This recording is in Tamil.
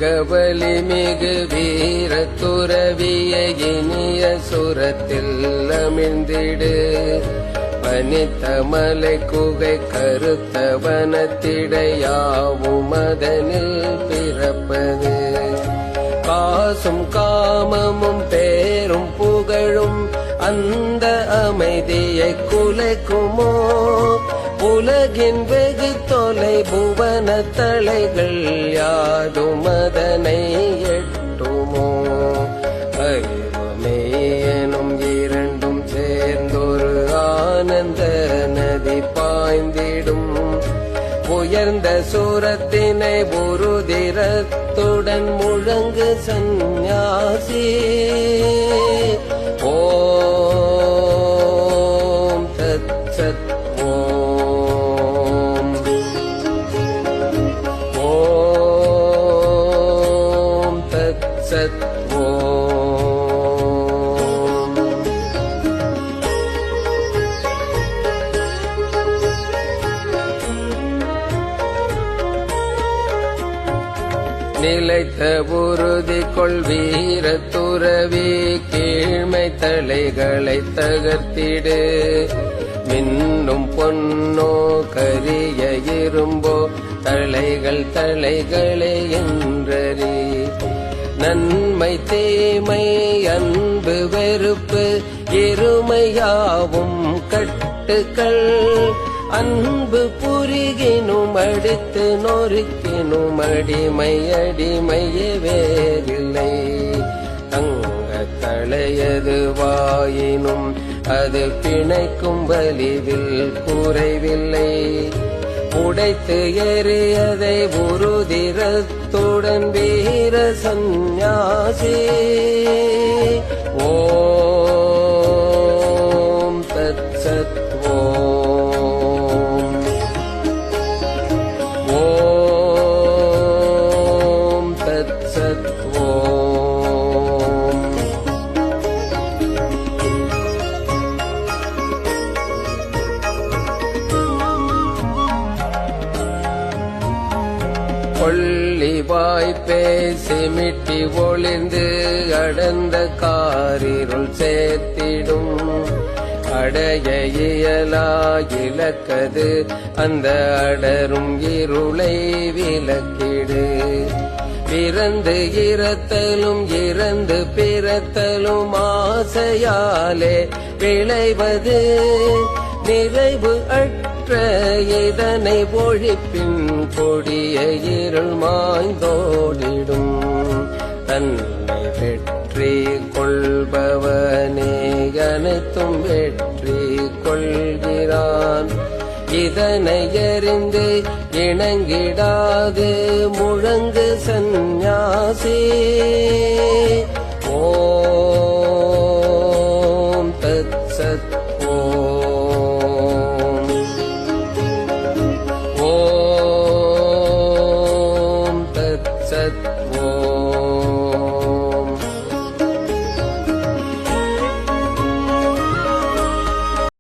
ஏகவலி மிகு வீர துறவிய இனிய சுரத்தில் அமிழ்ந்திடு பனித்த மலை குகை கருத்த வனத்திடையாவும் அதனில் பிறப்பது காசும் காமமும் பேரும் புகழும் அந்த அமைதியை குலைக்குமோ உலகின் வெகு தொலை புவன தலைகள் யாதும் அதனை எட்டுமோ அறிவுமே எனும் இரண்டும் சேர்ந்தொரு ஆனந்த நதி பாய்ந்திடும் உயர்ந்த சூரத்தினை உருதிரத்துடன் முழங்கு சந்நியாசி ஓம் தத் சத் ஓம் ஓம் தத் சத் நிலைத்த உறுதி கொள் வீர துறவி கீழ்மை தலைகளை தகர்த்திடு மின்னும் பொன்னோ கரிய இரும்போ தலைகள் தலைகளே என்றறி நன்மை தீமை அன்பு வெறுப்பு இருமையாவும் கட்டுக்கள் அன்பு புரிகினும் அடித்து நொறுக்கினும் அடிமை அடிமையே வேறில்லை தங்க தலையது வாயினும் அது பிணைக்கும் வலிவில் குறைவில்லை உடைத்து எறியதை உருதிரத்துடன் வீர சந்நியாசி ஓம் தத் சத் ஓம் தத் சத் ஓம் கொள்ளி வாய்ப்பே சிமிட்டி ஒளிந்து அடர்ந்த காரிருள் சேர்த்திடும் அடைய இயலா இலக்கது அந்த அடரும் இருளை விலக்கிடு பிறந்து இறத்தலும் இறந்து பிறத்தலும் ஆசையாலே விளைவது நிறைவு அற்ற இதனை ஒழிப்பின் கொடிய இருள் மாய்ந்தோடிடும் தன்னை வெற்றி கொள்பவனே அனைத்தும் வெற்றி கொள்கிறான் இதனை அறிந்து இணங்கிடாது முழங்கு சந்நியாசி ஓம் தத் சத்